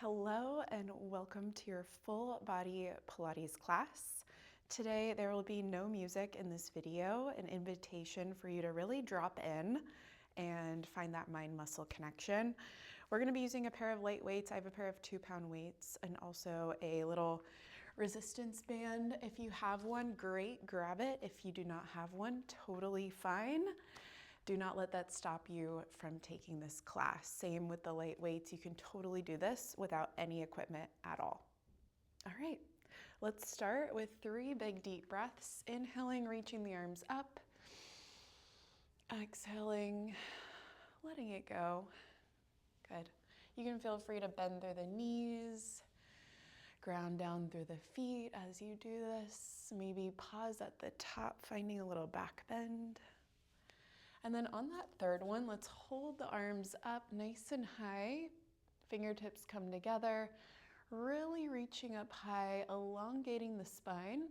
Hello and welcome to your full body Pilates class. Today there will be no music in this video, an invitation for you to really drop in and find that mind-muscle connection. We're going to be using a pair of light weights. I have a pair of 2-pound weights and also a little resistance band. If you have one, great, grab it. If you do not have one, totally fine. Do not let that stop you from taking this class. Same with the light weights. You can totally do this without any equipment at all. All right, let's start with 3 big deep breaths. Inhaling, reaching the arms up. Exhaling, letting it go. Good. You can feel free to bend through the knees, ground down through the feet as you do this. Maybe pause at the top, finding a little back bend. And then on that third one, let's hold the arms up nice and high. Fingertips come together, really reaching up high, elongating the spine.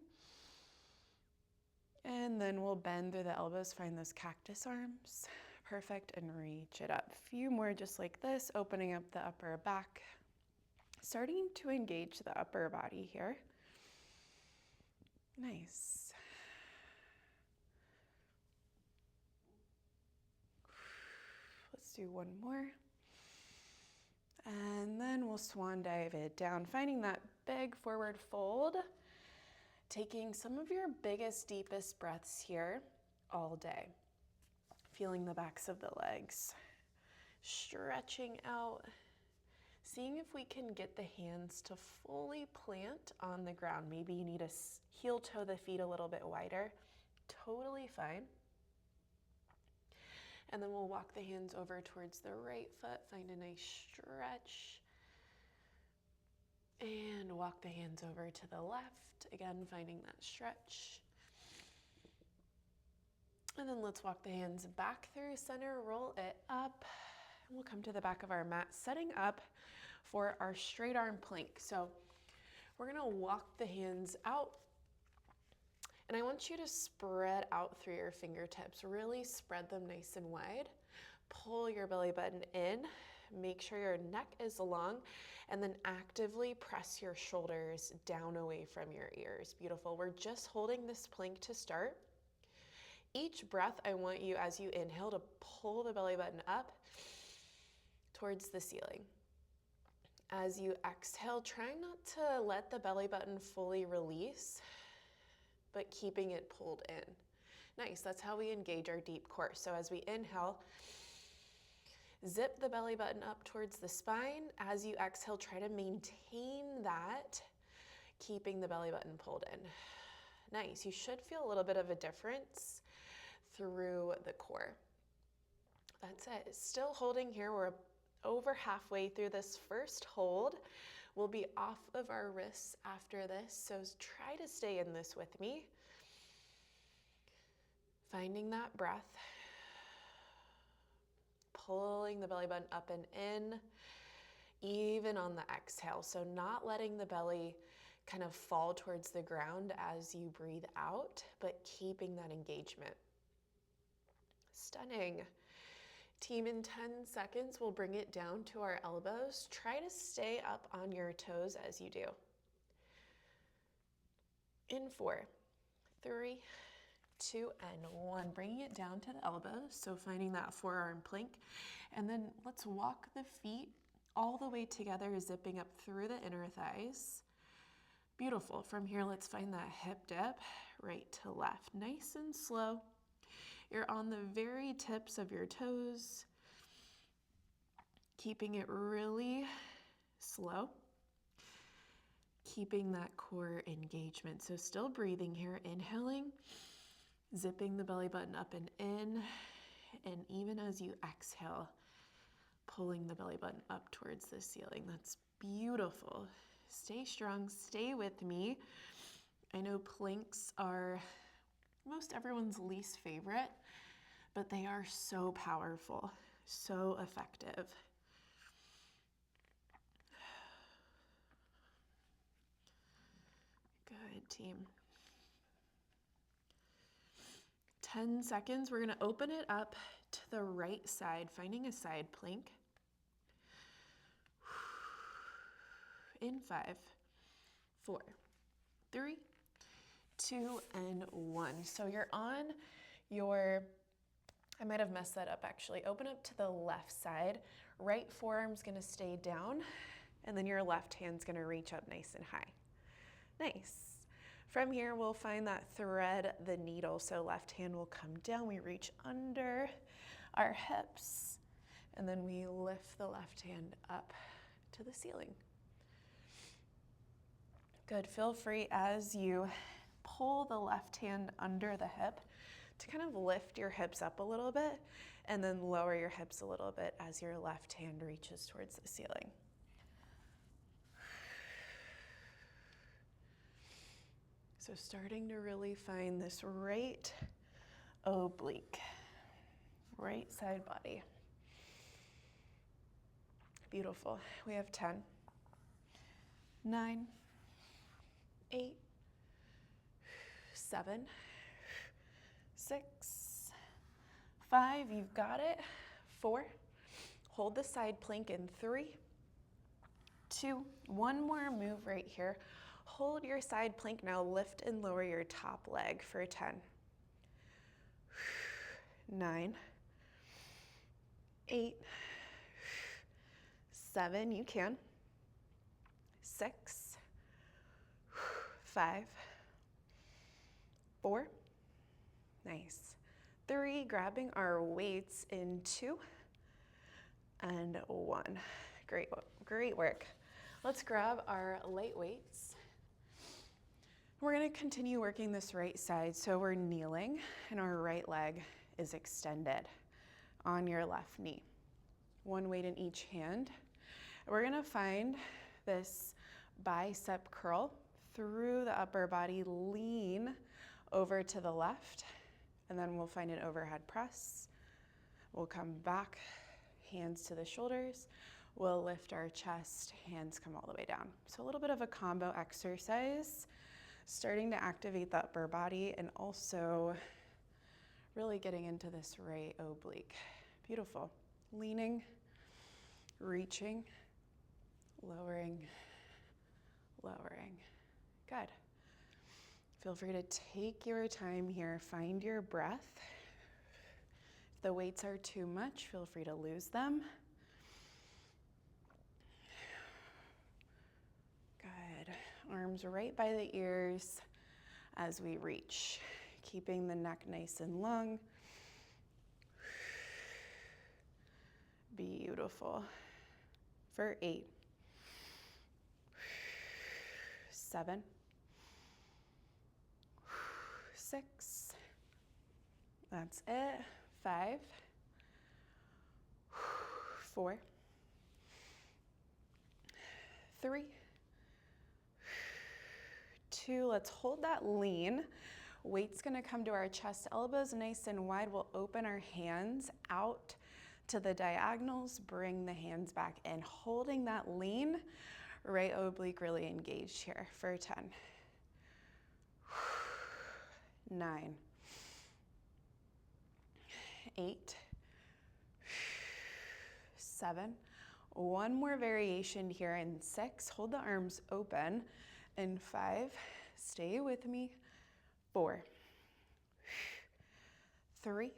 And then we'll bend through the elbows, find those cactus arms. Perfect, and reach it up. A few more just like this, opening up the upper back. Starting to engage the upper body here. Nice. Let's do one more. And then we'll swan dive it down, finding that big forward fold. Taking some of your biggest, deepest breaths here all day. Feeling the backs of the legs. Stretching out. Seeing if we can get the hands to fully plant on the ground. Maybe you need to heel toe the feet a little bit wider. Totally fine. And then we'll walk the hands over towards the right foot, find a nice stretch. And walk the hands over to the left, again, finding that stretch. And then let's walk the hands back through center, roll it up. And we'll come to the back of our mat, setting up for our straight arm plank. So we're gonna walk the hands out. And I want you to spread out through your fingertips, really spread them nice and wide. Pull your belly button in, make sure your neck is long, and then actively press your shoulders down away from your ears. Beautiful. We're just holding this plank to start. Each breath, I want you, as you inhale, to pull the belly button up towards the ceiling. As you exhale, try not to let the belly button fully release, but keeping it pulled in. Nice, that's how we engage our deep core. So as we inhale, zip the belly button up towards the spine. As you exhale, try to maintain that, keeping the belly button pulled in. Nice, you should feel a little bit of a difference through the core. That's it, still holding here. We're over halfway through this first hold. We'll be off of our wrists after this, so try to stay in this with me. Finding that breath. Pulling the belly button up and in, even on the exhale. So not letting the belly kind of fall towards the ground as you breathe out, but keeping that engagement. Stunning. Team, in 10 seconds, we'll bring it down to our elbows. Try to stay up on your toes as you do. In 4, 3, 2, and 1. Bringing it down to the elbows, so finding that forearm plank. And then let's walk the feet all the way together, zipping up through the inner thighs. Beautiful. From here, let's find that hip dip, right to left. Nice and slow. You're on the very tips of your toes, keeping it really slow, keeping that core engagement. So still breathing here, inhaling, zipping the belly button up and in, and even as you exhale, pulling the belly button up towards the ceiling. That's beautiful. Stay strong, stay with me. I know planks are most everyone's least favorite, but they are so powerful, so effective. Good, team. 10 seconds, we're gonna open it up to the right side, finding a side plank. In 5, 4, 3, 2, and 1. So you're on your, I might have messed that up actually. Open up to the left side. Right forearm's gonna stay down, and then your left hand's gonna reach up nice and high. Nice. From here, we'll find that thread the needle. So left hand will come down. We reach under our hips, and then we lift the left hand up to the ceiling. Good. Feel free as you pull the left hand under the hip to kind of lift your hips up a little bit, and then lower your hips a little bit as your left hand reaches towards the ceiling. So starting to really find this right oblique, right side body. Beautiful. We have 10, 9, 8, 7, 6, 5, you've got it. 4, hold the side plank in 3, 2, one more move right here. Hold your side plank now, lift and lower your top leg for 10, 9, 8, 7, you can, 6, 5, 4, nice, 3, grabbing our weights in 2, and 1. Great work. Let's grab our light weights. We're gonna continue working this right side. So we're kneeling and our right leg is extended on your left knee. One weight in each hand. We're gonna find this bicep curl through the upper body, lean over to the left, and then we'll find an overhead press. We'll come back, hands to the shoulders. We'll lift our chest, hands come all the way down. So a little bit of a combo exercise, starting to activate the upper body and also really getting into this right oblique. Beautiful. Leaning, reaching, lowering, lowering. Good. Feel free to take your time here. Find your breath. If the weights are too much, feel free to lose them. Good. Arms right by the ears as we reach, keeping the neck nice and long. Beautiful. For 8, 7, 6, that's it. 5, 4, 3, 2, let's hold that lean. Weight's gonna come to our chest, elbows nice and wide. We'll open our hands out to the diagonals, bring the hands back in, holding that lean, right oblique really engaged here for 10, 9, 8, 7, one more variation here in 6, hold the arms open, and 5, stay with me, 4, 3,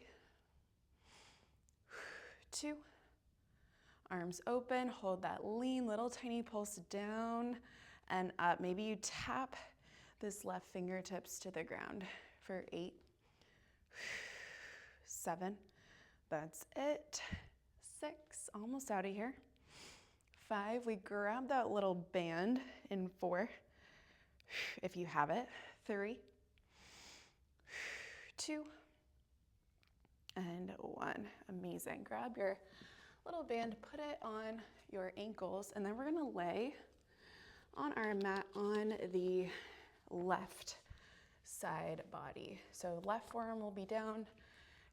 2, arms open, hold that lean, little tiny pulse down and up. Maybe you tap this left fingertips to the ground for 8, 7, that's it, 6, almost out of here, 5, we grab that little band in 4, if you have it, 3, 2, and 1. Amazing. Grab your little band, put it on your ankles, and then we're gonna lay on our mat on the left side body. So left forearm will be down,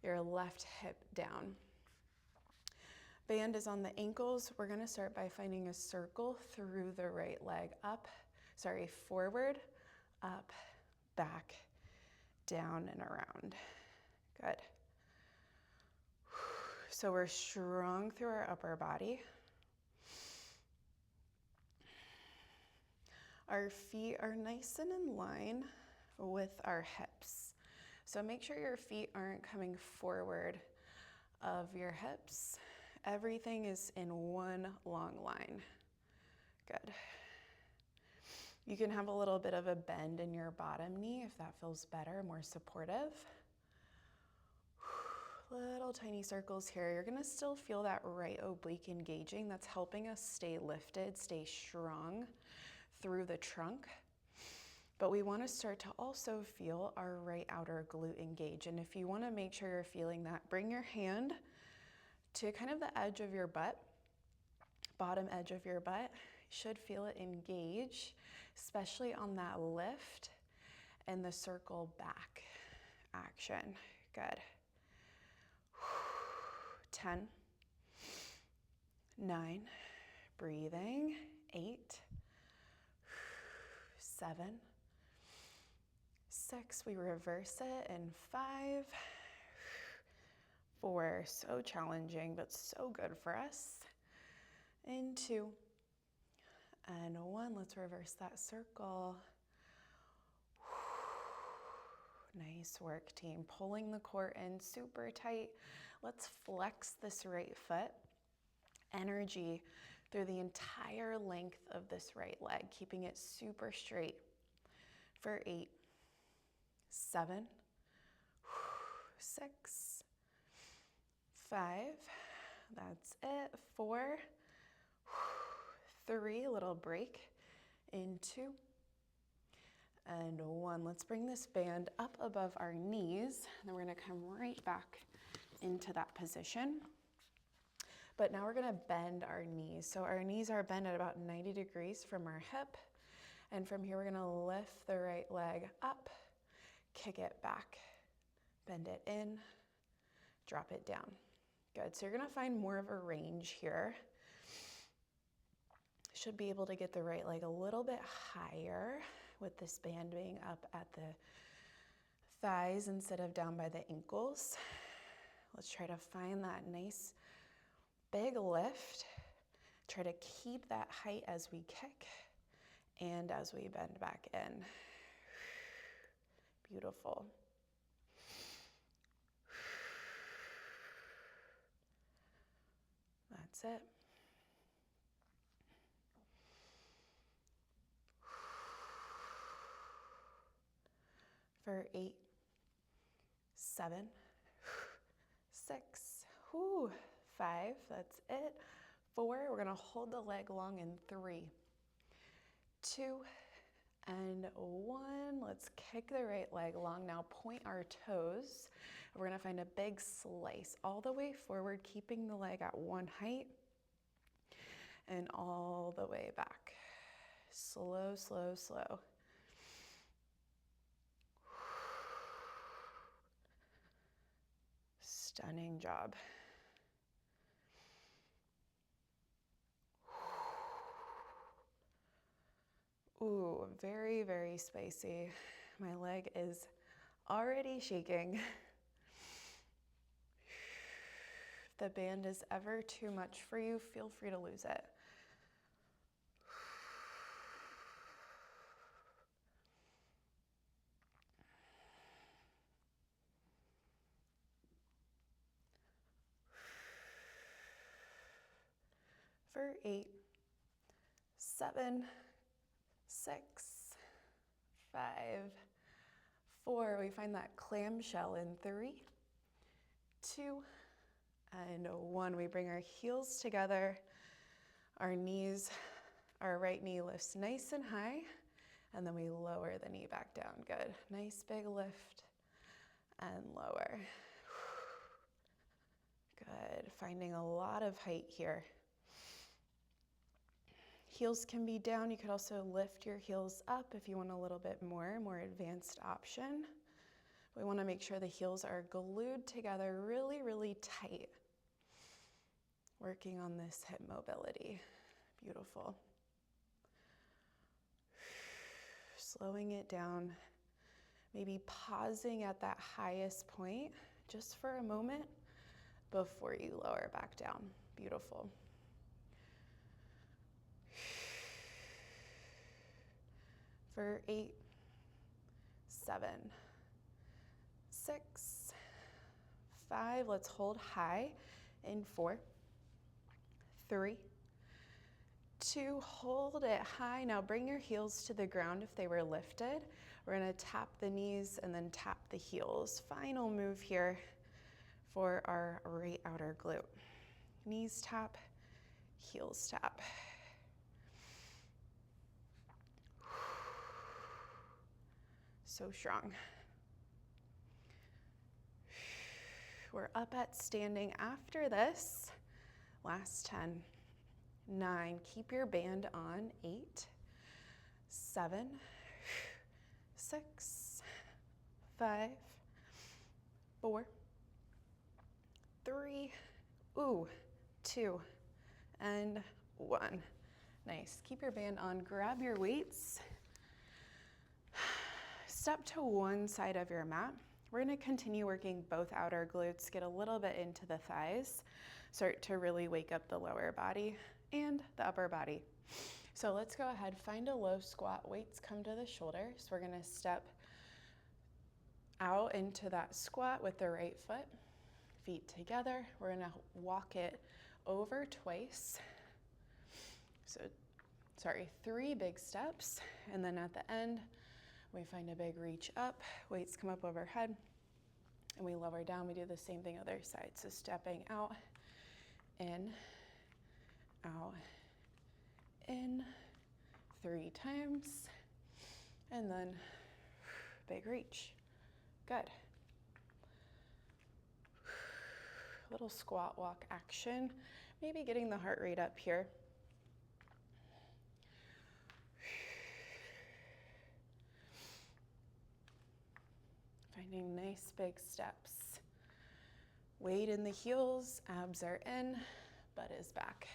your left hip down. Band is on the ankles. We're gonna start by finding a circle through the right leg, forward, up, back, down, and around. Good. So we're strong through our upper body. Our feet are nice and in line with our hips. So make sure your feet aren't coming forward of your hips. Everything is in one long line. Good. You can have a little bit of a bend in your bottom knee if that feels better, more supportive. Little tiny circles here. You're gonna still feel that right oblique engaging. That's helping us stay lifted, stay strong through the trunk. But we wanna start to also feel our right outer glute engage. And if you wanna make sure you're feeling that, bring your hand to kind of the edge of your butt, bottom edge of your butt. You should feel it engage, especially on that lift and the circle back action. Good. 10, 9, breathing, 8, 7, 6, we reverse it in 5, 4, so challenging, but so good for us, in 2, and 1, let's reverse that circle. Nice work, team. Pulling the core in super tight. Let's flex this right foot. Energy through the entire length of this right leg, keeping it super straight. For 8, 7, 6, 5, that's it. 4, 3, little break, in 2, and 1. Let's bring this band up above our knees. Then we're gonna come right back into that position. But now we're gonna bend our knees. So our knees are bent at about 90 degrees from our hip. And from here, we're gonna lift the right leg up, kick it back, bend it in, drop it down. Good, so you're gonna find more of a range here. Should be able to get the right leg a little bit higher with this band being up at the thighs instead of down by the ankles. Let's try to find that nice big lift. Try to keep that height as we kick and as we bend back in. Beautiful. That's it. For 8, 7, 6, 5, that's it. 4, we're gonna hold the leg long in 3, 2, and 1. Let's kick the right leg long. Now point our toes. We're gonna find a big slice all the way forward, keeping the leg at one height and all the way back. Slow, slow, slow. Stunning job. Ooh, very, very spicy. My leg is already shaking. If the band is ever too much for you, feel free to lose it. For 8, 7, 6, 5, 4. We find that clamshell in 3, 2, and 1. We bring our heels together. Our knees, our right knee lifts nice and high, and then we lower the knee back down. Good. Nice big lift and lower. Good. Finding a lot of height here. Heels can be down. You could also lift your heels up if you want a little bit more advanced option. We want to make sure the heels are glued together really, really tight. Working on this hip mobility. Beautiful. Slowing it down. Maybe pausing at that highest point just for a moment before you lower back down. Beautiful. for 8, 7, 6, 5. Let's hold high in 4, 3, 2. Hold it high. Now bring your heels to the ground if they were lifted. We're going to tap the knees and then tap the heels. Final move here for our right outer glute. Knees tap, heels tap. So strong. We're up at standing after this. Last 10, 9. Keep your band on. 8, 7, 6, 5, 4, 3, 2, and 1. Nice. Keep your band on. Grab your weights. Step to one side of your mat. We're going to continue working both outer glutes, get a little bit into the thighs, start to really wake up the lower body and the upper body. So let's go ahead, find a low squat. Weights come to the shoulders. We're going to step out into that squat with the right foot, feet together. We're going to walk it over twice. So, 3 big steps. And then at the end, we find a big reach up, weights come up overhead, and we lower down. We do the same thing other side. So stepping out, in, out, in, 3 times, and then big reach. Good. Little squat walk action, maybe getting the heart rate up here. Finding nice big steps. Weight in the heels, abs are in, butt is back.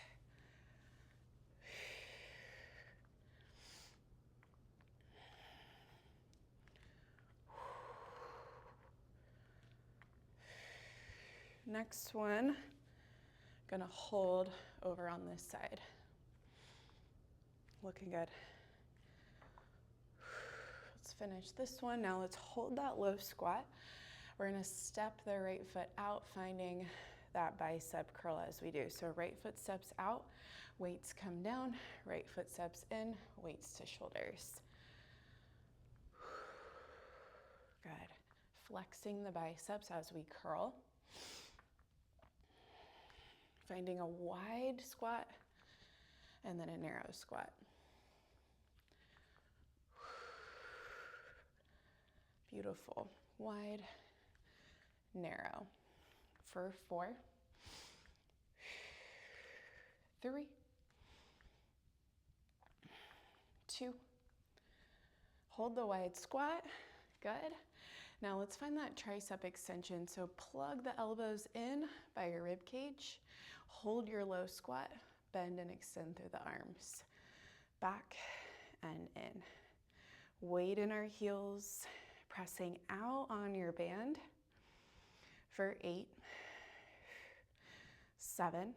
Next one, gonna hold over on this side. Looking good. Let's finish this one. Now let's hold that low squat. We're gonna step the right foot out, finding that bicep curl as we do. So right foot steps out, weights come down, right foot steps in, weights to shoulders. Good. Flexing the biceps as we curl. Finding a wide squat and then a narrow squat. Beautiful. Wide, narrow. For 4, 3, 2. Hold the wide squat. Good. Now let's find that tricep extension. So plug the elbows in by your rib cage. Hold your low squat, bend and extend through the arms. Back and in. Weight in our heels, pressing out on your band for 8, 7,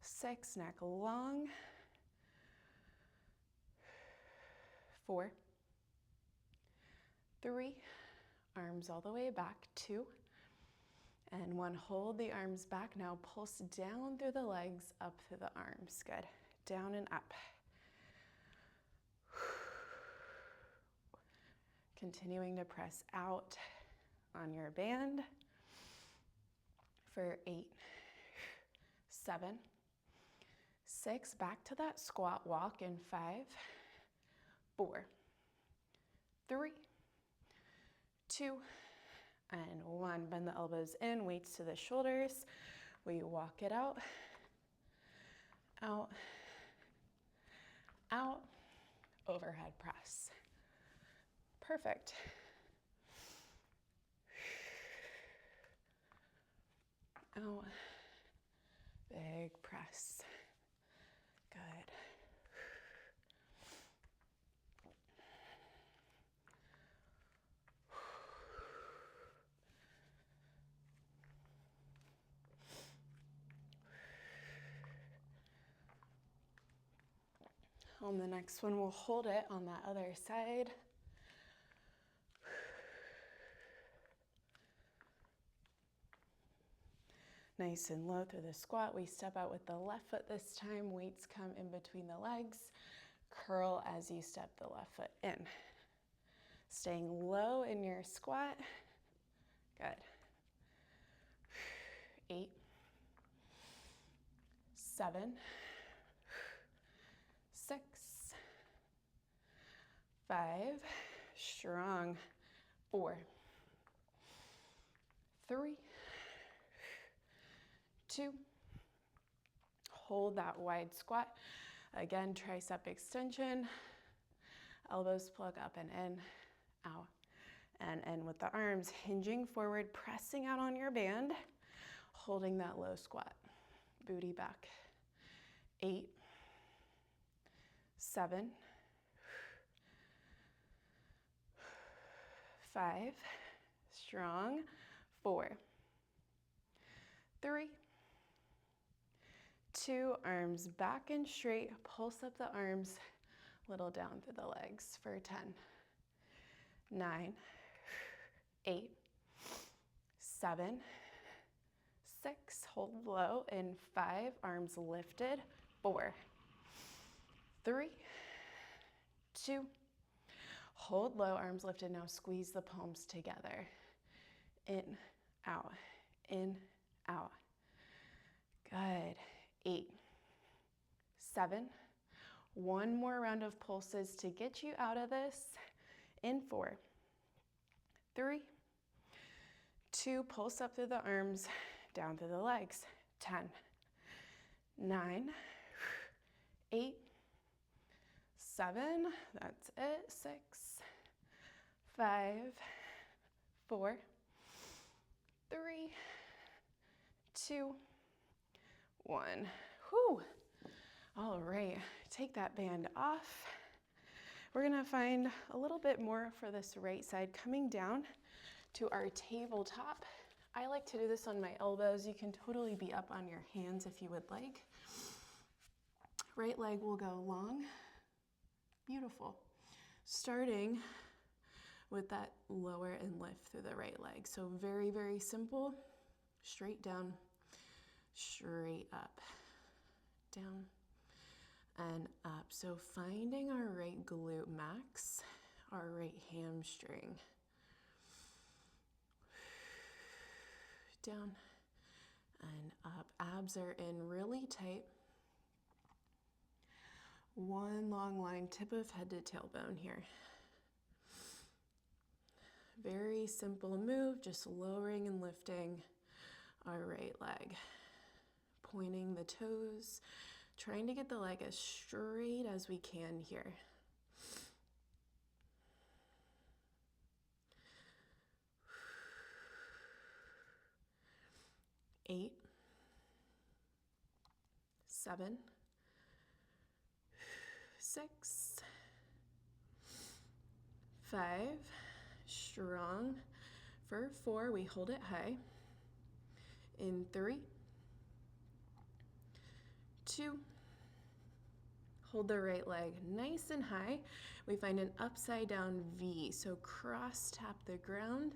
6, neck long, 4, 3, arms all the way back, 2, and 1. Hold the arms back. Now pulse down through the legs, up through the arms. Good. Down and up. Continuing to press out on your band for 8, 7, 6. Back to that squat walk in 5, 4, 3, 2, and 1. Bend the elbows in, weights to the shoulders. We walk it out, out, out, overhead press. Perfect. Out, big press. Good. On the next one, we'll hold it on that other side. Nice and low through the squat. We step out with the left foot this time. Weights come in between the legs. Curl as you step the left foot in. Staying low in your squat. Good. 8, 7, 6, 5, strong, 4, 3, 2, hold that wide squat. Again, tricep extension, elbows plug up and in, out, and in with the arms, hinging forward, pressing out on your band, holding that low squat, booty back. 8, 7, 5, strong, 4, 3, 2, arms back and straight, pulse up the arms, little down through the legs for 10, 9, 8, 7, 6, hold low in 5, arms lifted, 4, 3, 2, hold low, arms lifted, now squeeze the palms together, in, out, good, 8, 7, one more round of pulses to get you out of this, in 4, 3, 2, pulse up through the arms, down through the legs, 10, 9, 8, 7, that's it, 6, 5, 4, 3, 2, 1. Whew. All right, take that band off. We're gonna find a little bit more for this right side, coming down to our tabletop. I like to do this on my elbows. You can totally be up on your hands if you would like. Right leg will go long. Beautiful. Starting with that lower and lift through the right leg. So very, very simple. Straight down, straight up, down, and up. So finding our right glute max, our right hamstring. Down and up. Abs are in really tight. One long line, tip of head to tailbone here. Very simple move, just lowering and lifting our right leg. Pointing the toes, trying to get the leg as straight as we can here. 8, 7, 6, 5, strong. For 4, we hold it high. In 3, 2, hold the right leg nice and high. We find an upside down V. So cross tap the ground,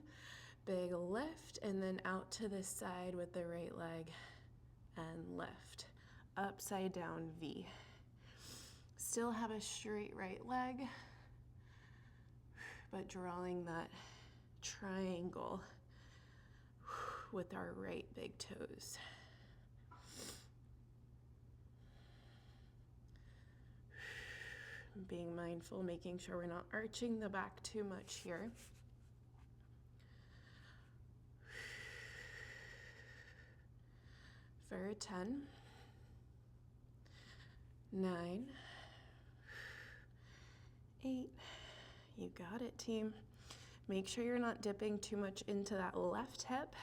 big lift, and then out to the side with the right leg and lift. Upside down V. Still have a straight right leg, but drawing that triangle with our right big toes. Being mindful, making sure we're not arching the back too much here. For 10, 9, 8, you got it, team. Make sure you're not dipping too much into that left hip.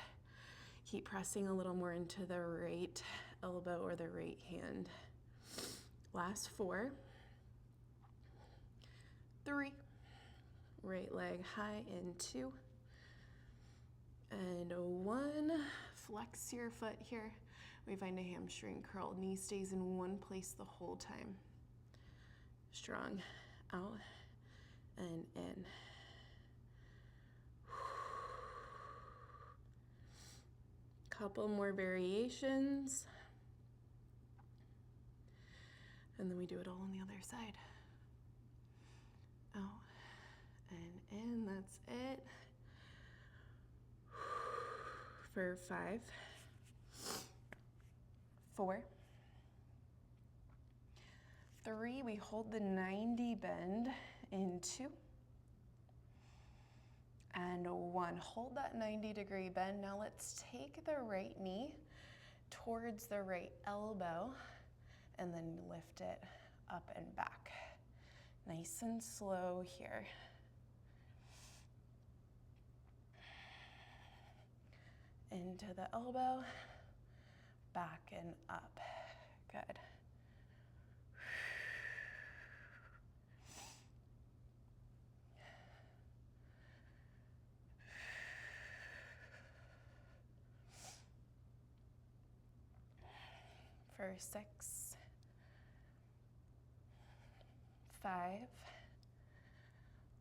Keep pressing a little more into the right elbow or the right hand. Last 4, 3, right leg high in 2, and 1. Flex your foot here. We find a hamstring curl. Knee stays in one place the whole time. strong. Out and in. Couple more variations. And then we do it all on the other side. Out and in, that's it. For 5, 4, 3, we hold the 90 bend in 2, and 1. Hold that 90-degree bend. Now let's take the right knee towards the right elbow and then lift it up and back. Nice and slow here. Into the elbow, back and up. Good. For 6, 5,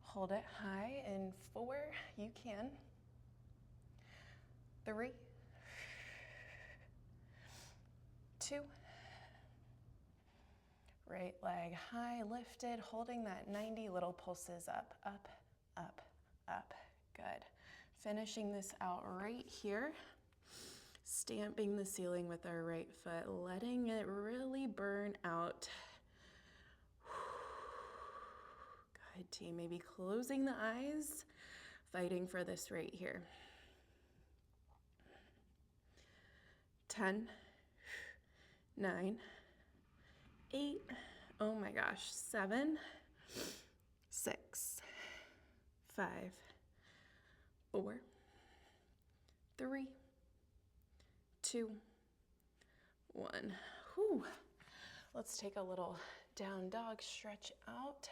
hold it high in 4, you can. 3, 2, right leg high, lifted, holding that 90, little pulses up, up, up, up. Good. Finishing this out right here. Stamping the ceiling with our right foot, letting it really burn out. Good team, maybe closing the eyes, fighting for this right here. 10, 9, 8, oh my gosh, 7, 6, 5, 4, 3, 2, 1. Whew. Let's take a little down dog, stretch out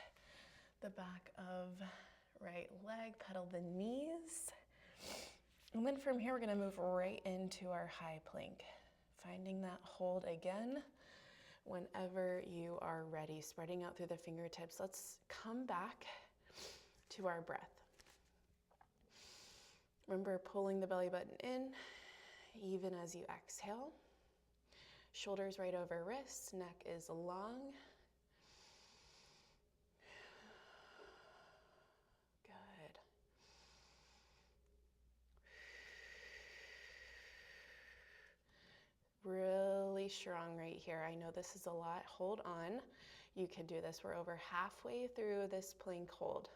the back of right leg, pedal the knees. And then from here, we're gonna move right into our high plank. Finding that hold again whenever you are ready, spreading out through the fingertips. Let's come back to our breath. Remember pulling the belly button in, even as you exhale. Shoulders right over wrists, neck is long. Good. Really strong right here. I know this is a lot. Hold on. You can do this. We're over halfway through this plank hold.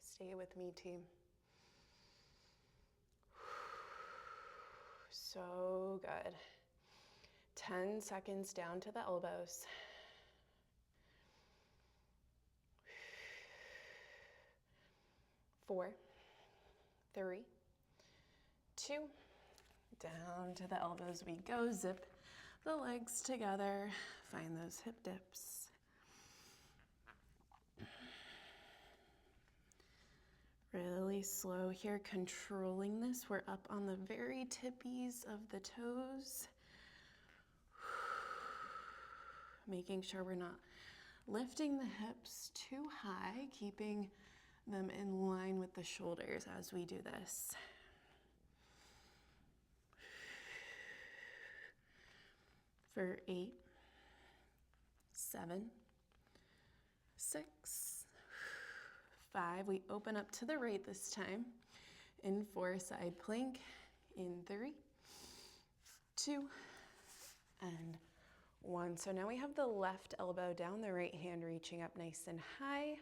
Stay with me, team. So good. 10 seconds down to the elbows. 4, 3, 2, down to the elbows we go. Zip the legs together. Find those hip dips. Really slow here, controlling this. We're up on the very tippies of the toes. Making sure we're not lifting the hips too high, keeping them in line with the shoulders as we do this. For 8, 7, 6, 5, we open up to the right this time. In 4, side plank. In 3, 2, and 1. So now we have the left elbow down, the right hand reaching up nice and high.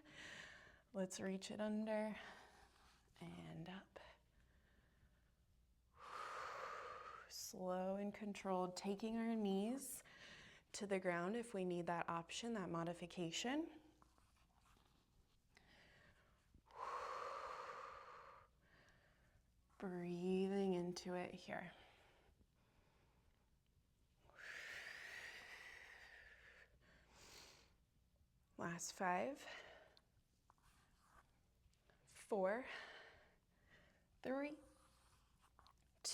Let's reach it under and up. Slow and controlled, taking our knees to the ground if we need that option, that modification. Breathing into it here. Last 5, 4, 3,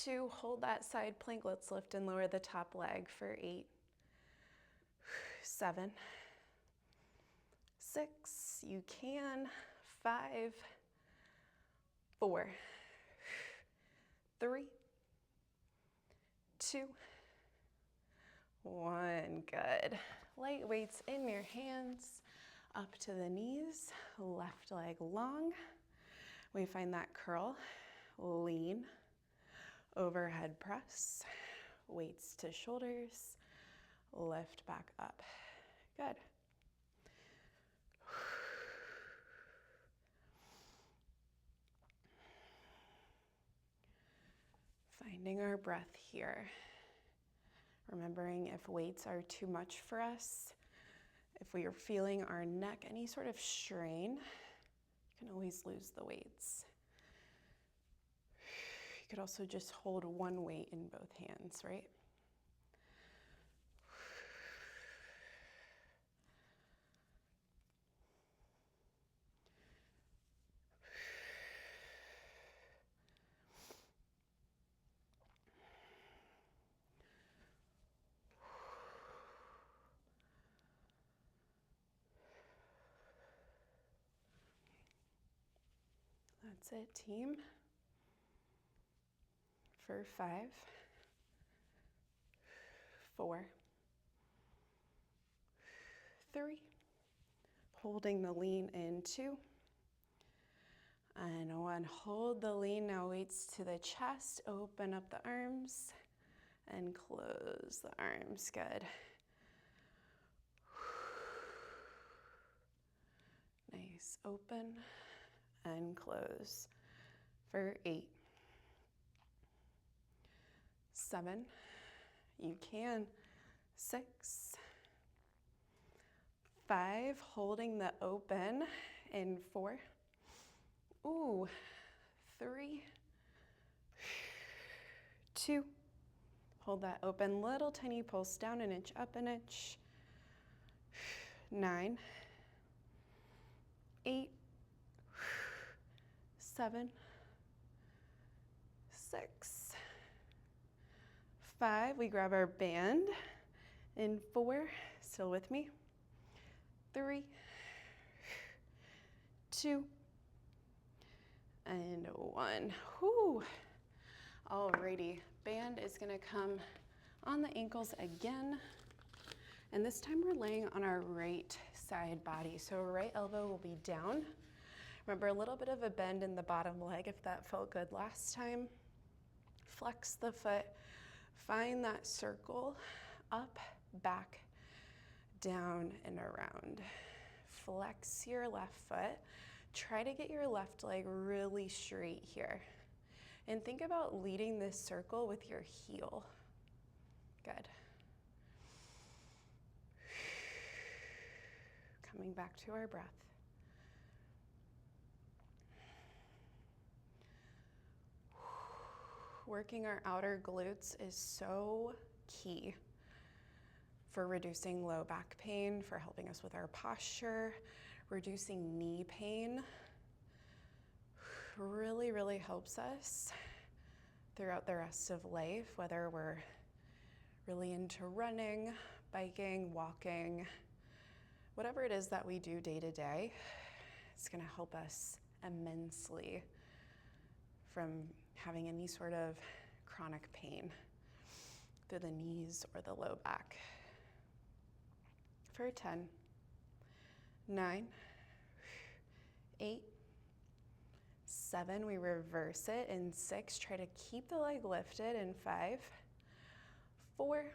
2, hold that side plank. Let's lift and lower the top leg for 8, 7, 6, you can, 5, 4, 3, 2, 1, good. Light weights in your hands, up to the knees, left leg long. We find that curl, lean, overhead press, weights to shoulders, lift back up. Good. Finding our breath here. Remembering if weights are too much for us, if we are feeling our neck, any sort of strain, you can always lose the weights. You could also just hold one weight in both hands, right? That's it, team. For 5, 4, 3, holding the lean in 2, and 1. Hold the lean, now weights to the chest, open up the arms, and close the arms, good. Nice, open and close for 8, 7, you can, 6, 5, holding the open in 4, 3, 2, hold that open, little tiny pulse down, an inch up, an inch, 9, 8, 7, 6, 5, we grab our band in 4, still with me, 3, 2, and 1. Whew. Alrighty, band is gonna come on the ankles again, and this time we're laying on our right side body, so right elbow will be down. Remember, a little bit of a bend in the bottom leg if that felt good last time. Flex the foot, find that circle, up, back, down, and around. Flex your left foot. Try to get your left leg really straight here. And think about leading this circle with your heel. Good. Coming back to our breath. Working our outer glutes is so key for reducing low back pain, for helping us with our posture, reducing knee pain. Really, really helps us throughout the rest of life, whether we're really into running, biking, walking, whatever it is that we do day to day, it's gonna help us immensely from having any sort of chronic pain through the knees or the low back. For 10, 9, 8, 7, we reverse it in 6, try to keep the leg lifted in 5, 4,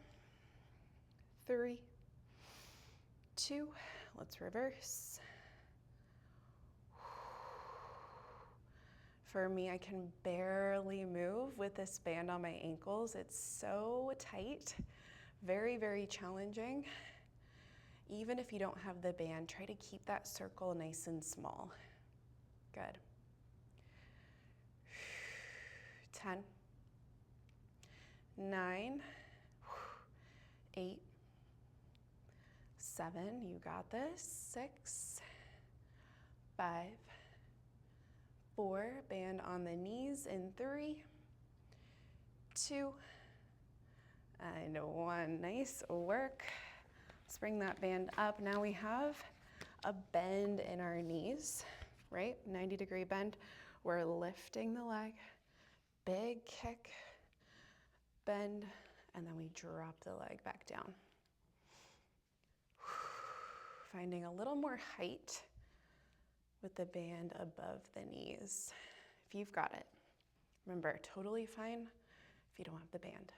3, 2, let's reverse. For me, I can barely move with this band on my ankles. It's so tight, very, very challenging. Even if you don't have the band, try to keep that circle nice and small. Good. 10, 9, 8, 7, you got this, 6, 5, 4, band on the knees in 3, 2, and 1. Nice work. Let's bring that band up. Now we have a bend in our knees, right? 90-degree bend. We're lifting the leg, big kick, bend, and then we drop the leg back down. Finding a little more height with the band above the knees, if you've got it. Remember, totally fine if you don't have the band.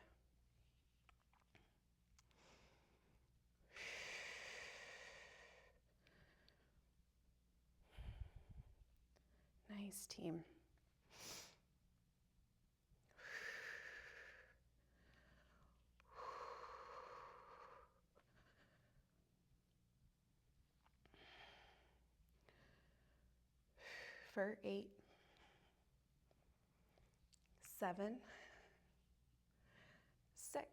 Nice, team. For 8, 7, 6,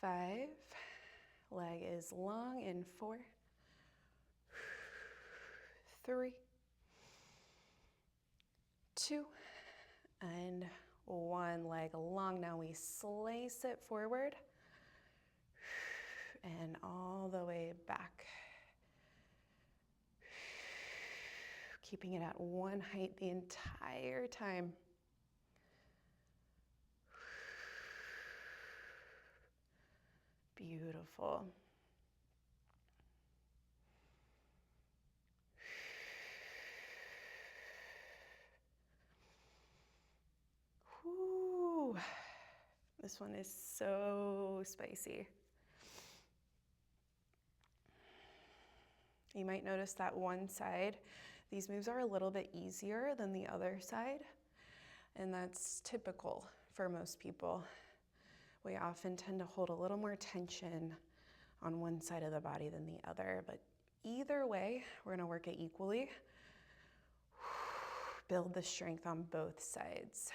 5, leg is long in 4, 3, 2, and 1. Leg long. Now we slice it forward and all the way back. Keeping it at one height the entire time. Beautiful. Whew. This one is so spicy. You might notice that one side, these moves are a little bit easier than the other side, and that's typical for most people. We often tend to hold a little more tension on one side of the body than the other, but either way, we're gonna work it equally. Build the strength on both sides.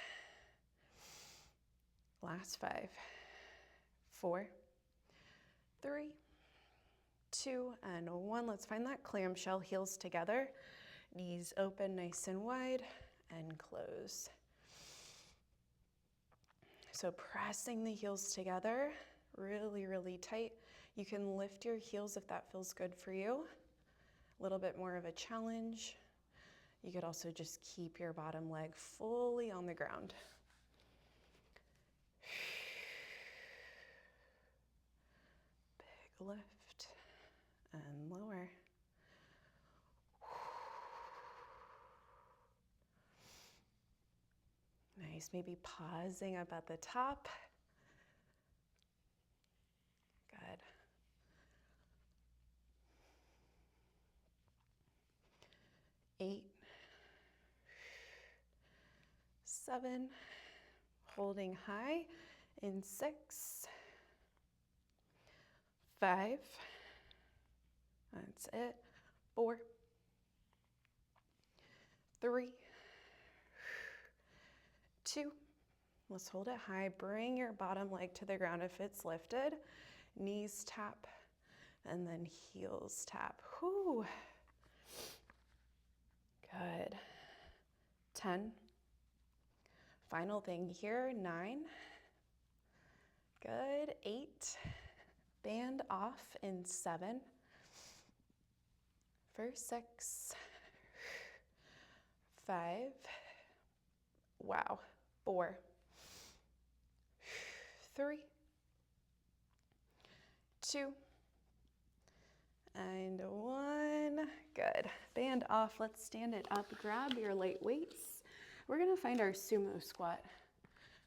Last 5, 4, 3, 2, and 1. Let's find that clamshell, heels together, knees open nice and wide, and close. So pressing the heels together, really, really tight. You can lift your heels if that feels good for you. A little bit more of a challenge. You could also just keep your bottom leg fully on the ground. Big lift and lower. Nice, maybe pausing up at the top. Good. Eight, 7, holding high in 6, 5, that's it, 4, 3, 2, let's hold it high. Bring your bottom leg to the ground if it's lifted. Knees tap, and then heels tap. Whew. Good. 10. Final thing here, 9. Good, 8. Band off in 7. For 6. 5. Wow. 4. 3. 2. And 1. Good. Band off. Let's stand it up. Grab your light weights. We're going to find our sumo squat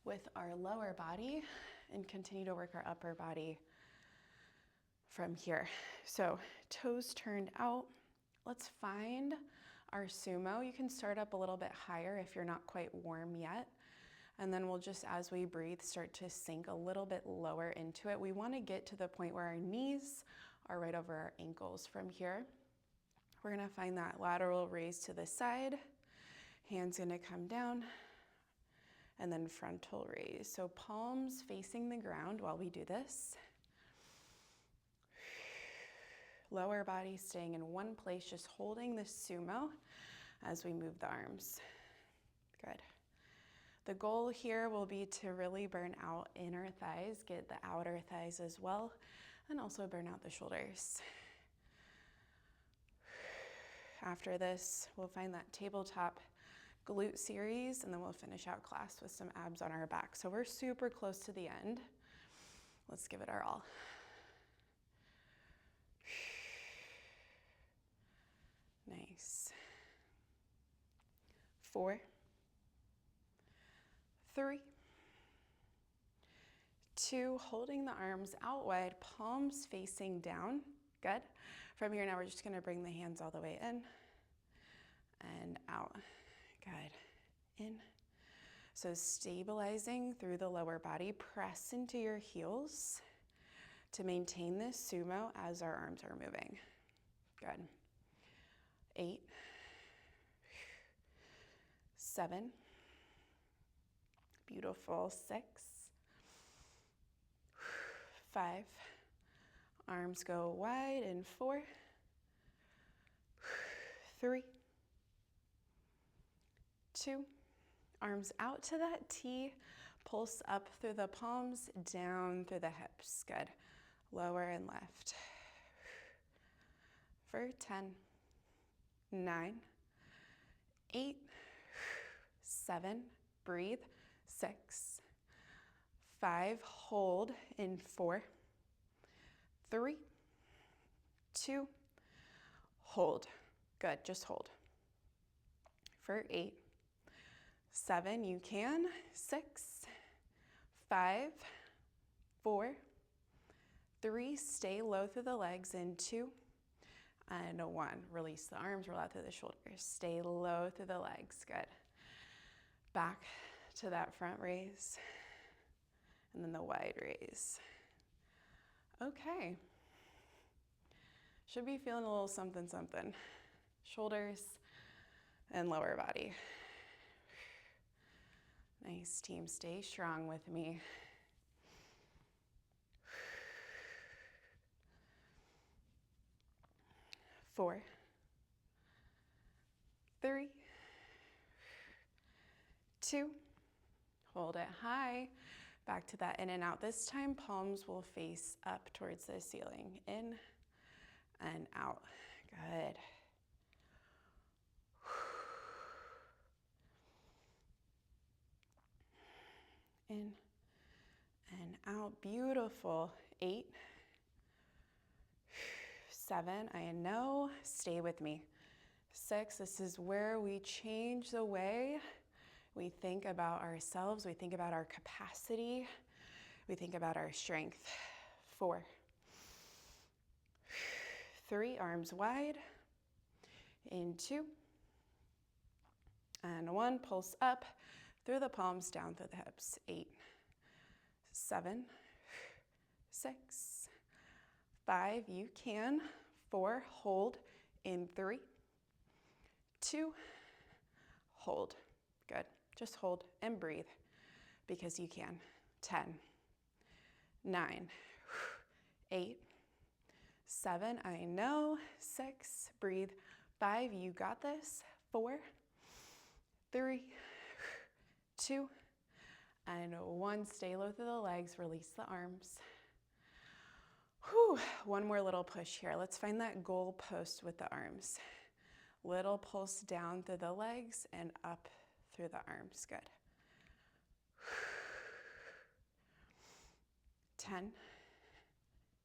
with our lower body and continue to work our upper body from here. So toes turned out. Let's find our sumo. You can start up a little bit higher if you're not quite warm yet. And then we'll just, as we breathe, start to sink a little bit lower into it. We want to get to the point where our knees are right over our ankles from here. We're going to find that lateral raise to the side. Hands going to come down. And then frontal raise. So palms facing the ground while we do this. Lower body staying in one place, just holding the sumo as we move the arms. Good. The goal here will be to really burn out inner thighs, get the outer thighs as well, and also burn out the shoulders. After this, we'll find that tabletop glute series, and then we'll finish out class with some abs on our back. So we're super close to the end. Let's give it our all. Nice. 4, 3, 2, holding the arms out wide, palms facing down. Good. From here now, we're just going to bring the hands all the way in and out. Good. In. So stabilizing through the lower body, press into your heels to maintain this sumo as our arms are moving. Good. 8, 7, beautiful. 6, 5, arms go wide in 4, 3, 2, arms out to that T, pulse up through the palms, down through the hips. Good. Lower and left. For 10, 9, 8, 7, breathe. 6, 5, hold in 4, 3, 2, hold. Good, just hold. For 8, 7, you can. 6, 5, 4, 3, stay low through the legs in 2, and 1. Release the arms, roll out through the shoulders. Stay low through the legs. Good. Back to that front raise, and then the wide raise. Okay. Should be feeling a little something, something. Shoulders and lower body. Nice, team. Stay strong with me. Four, 3, 2, hold it high. Back to that in and out. This time, palms will face up towards the ceiling. In and out. Good. In and out. Beautiful. 8, 7, I know. Stay with me. 6, this is where we change the way we think about ourselves. We think about our capacity. We think about our strength. 4, 3, arms wide. In 2, and 1, pulse up through the palms, down through the hips. 8, 7, 6, 5, you can. 4, hold in 3, 2, hold. Good. Just hold and breathe because you can. 10, 9, 8, 7, I know. 6, breathe. 5, you got this. 4, 3, 2, and 1. Stay low through the legs. Release the arms. Whew. One more little push here. Let's find that goal post with the arms. Little pulse down through the legs and up through the arms. Good. 10,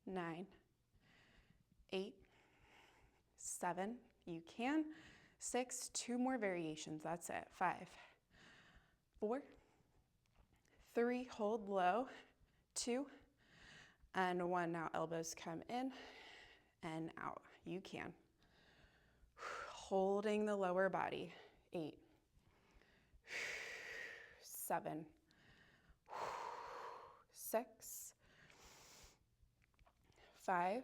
9, 8, 7, you can. 6, 2 more variations. That's it. 5, 4, 3, hold low. 2, and 1. Now elbows come in and out. You can. Holding the lower body. 8, 7, 6, 5,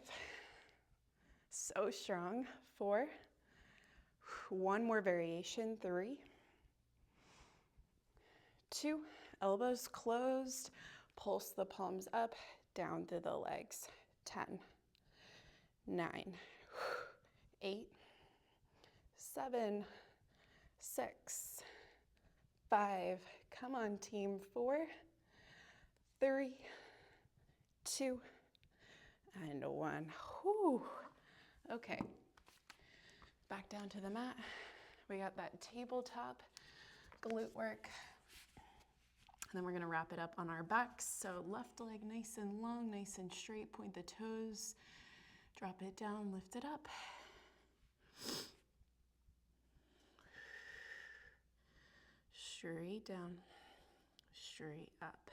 so strong. 4, 1 more variation. 3, 2, elbows closed, pulse the palms up, down through the legs. 10, 9, 8, 7, 6, 5, Come on, team. 4, 3, 2, and 1. Whew. Okay, back down to the mat. We got that tabletop glute work. And then we're gonna wrap it up on our backs. So left leg nice and long, nice and straight, point the toes, drop it down, lift it up. Straight down, straight up.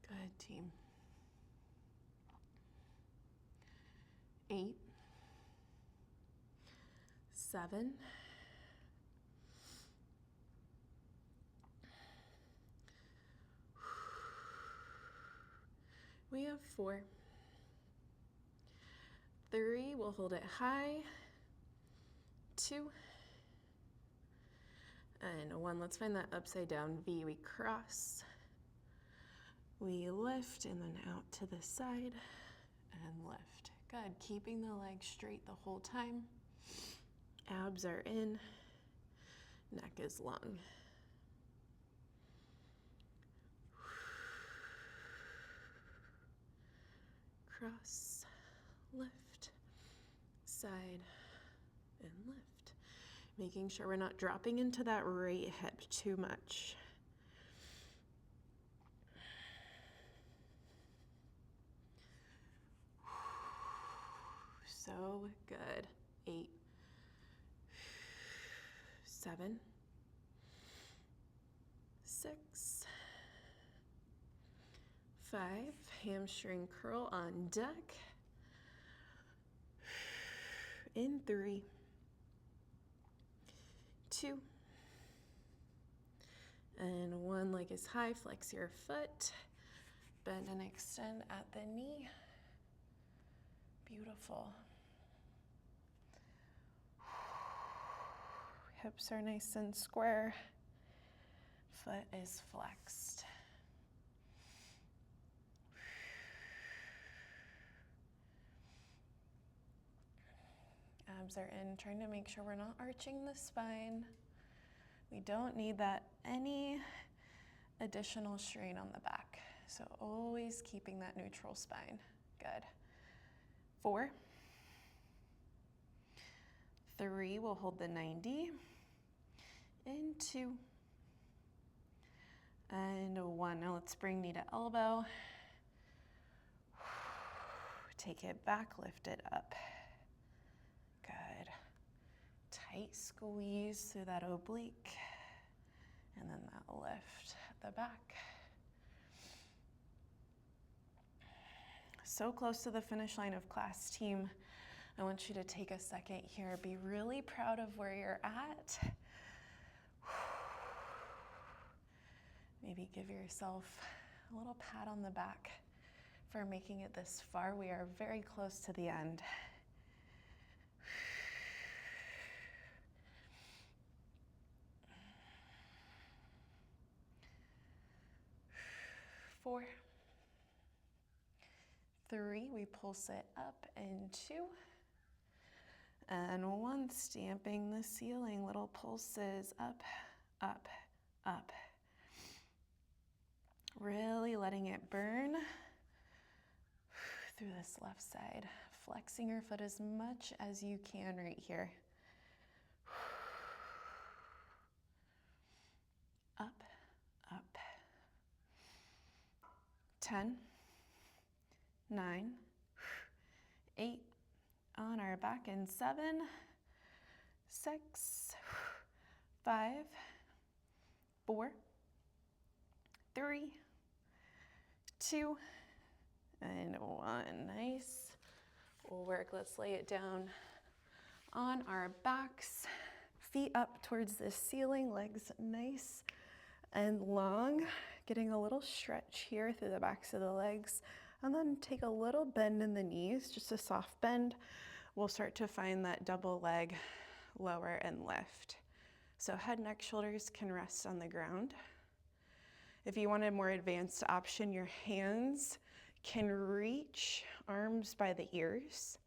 Good, team. 8, 7, 4, 3, we'll hold it high, 2, and 1. Let's find that upside down V. We cross, we lift, and then out to the side, and lift. Good, keeping the legs straight the whole time. Abs are in, neck is long. Cross, lift, side, and lift. Making sure we're not dropping into that right hip too much. So good. 8, 7, 6, 5, hamstring curl on deck. In 3, 2, and 1. Leg is high, flex your foot, bend and extend at the knee. Beautiful. Hips are nice and square, foot is flexed. Abs are in, trying to make sure we're not arching the spine. We don't need that any additional strain on the back. So always keeping that neutral spine. Good. 4, 3, we'll hold the 90. In 2, and 1. Now let's bring knee to elbow. Take it back, lift it up. Good. Tight squeeze through that oblique, and then that lift at the back. So close to the finish line of class, team. I want you to take a second here. Be really proud of where you're at. Maybe give yourself a little pat on the back for making it this far. We are very close to the end. 4, 3, we pulse it up, and 2, and 1, stamping the ceiling, little pulses up, up, up. Really letting it burn through this left side. Flexing your foot as much as you can right here. Up, up. 10, 9, 8, on our back in 7, 6, 5, 4, 3, 2, and 1. Nice work. Let's lay it down on our backs, feet up towards the ceiling, legs nice and long. Getting a little stretch here through the backs of the legs, and then take a little bend in the knees, just a soft bend. We'll start to find that double leg lower and lift. So head, neck, shoulders can rest on the ground. If you want a more advanced option, your hands can reach, arms by the ears.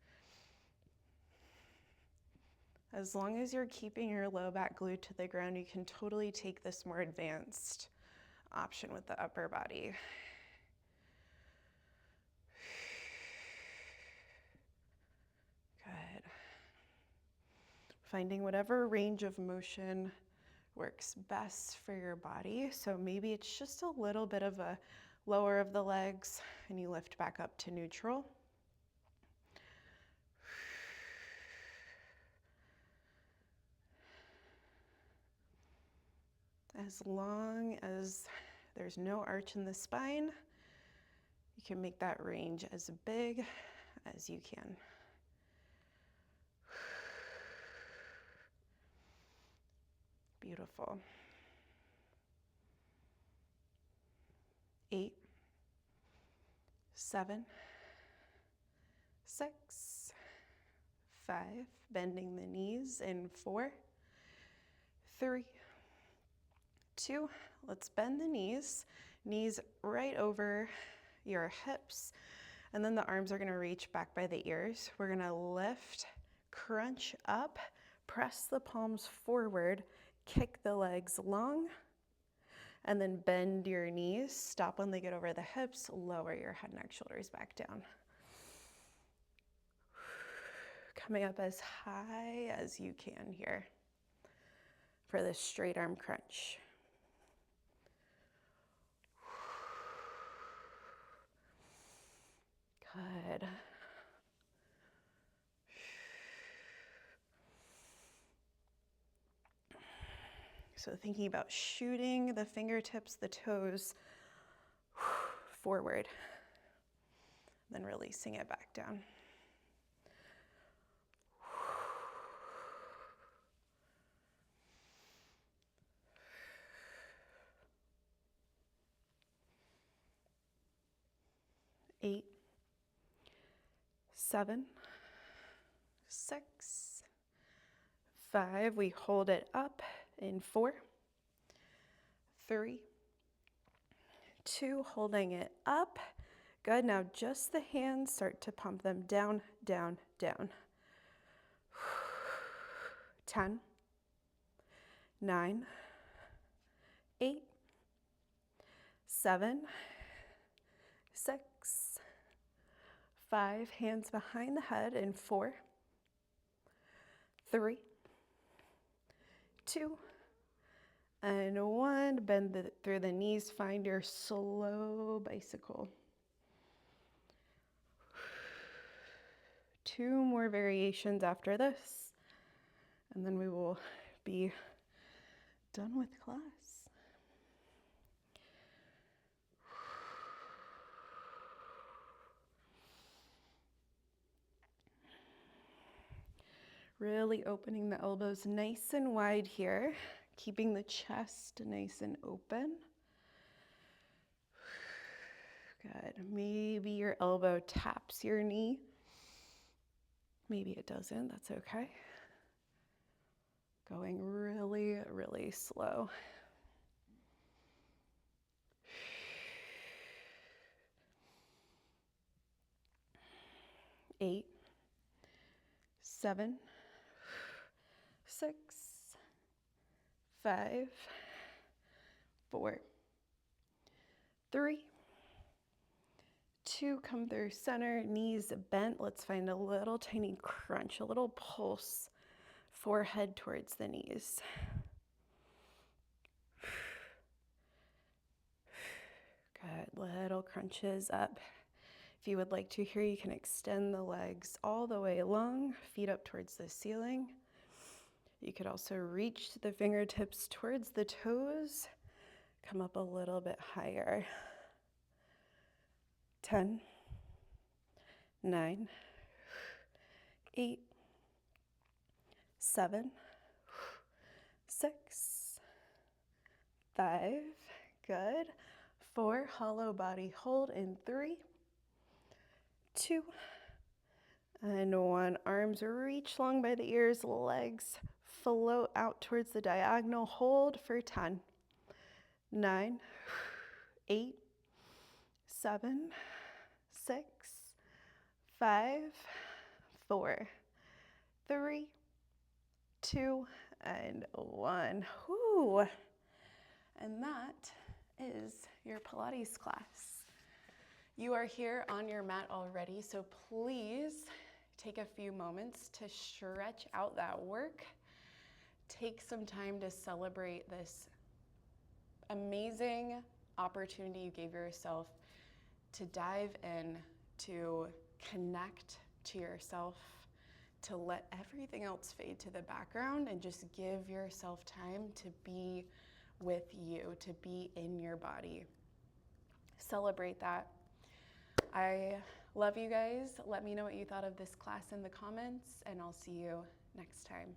As long as you're keeping your low back glued to the ground, you can totally take this more advanced option with the upper body. Good. Finding whatever range of motion works best for your body. So maybe it's just a little bit of a lower of the legs and you lift back up to neutral. As long as there's no arch in the spine, you can make that range as big as you can. Beautiful. 8, 7, 6, 5, bending the knees in 4, 3, 2, let's bend the knees right over your hips, and then the arms are gonna reach back by the ears. We're gonna lift, crunch up, press the palms forward, kick the legs long, and then bend your knees. Stop when they get over the hips, lower your head, neck, shoulders back down. Coming up as high as you can here for this straight arm crunch. Good. So thinking about shooting the fingertips, the toes forward, then releasing it back down. Eight, 7, 6, 5. We hold it up in 4, 3, 2, holding it up. Good, now just the hands, start to pump them down, down, down. 10, 9, 8, 7, 6, 5, hands behind the head in 4, 3, 2, and 1. Bend through the knees, find your slow bicycle. 2 more variations after this, and then we will be done with class. Really opening the elbows nice and wide here, keeping the chest nice and open. Good. Maybe your elbow taps your knee. Maybe it doesn't, that's okay. Going really, really slow. Eight, 7, 6, 5, 4, 3, 2, come through center, knees bent. Let's find a little tiny crunch, a little pulse, forehead towards the knees. Good, little crunches up. If you would like to here, you can extend the legs all the way long, feet up towards the ceiling. You could also reach the fingertips towards the toes, come up a little bit higher. 10, 9, 8, 7, 6, 5, good. 4, hollow body hold in 3, 2, and 1. Arms reach long by the ears, legs float out towards the diagonal. Hold for 10, 9, 8, 7, 6, 5, 4, 3, 2, and 1. Whew. And that is your Pilates class. You are here on your mat already, so please take a few moments to stretch out that work. Take some time to celebrate this amazing opportunity you gave yourself to dive in, to connect to yourself, to let everything else fade to the background and just give yourself time to be with you, to be in your body. Celebrate that. I love you guys. Let me know what you thought of this class in the comments, and I'll see you next time.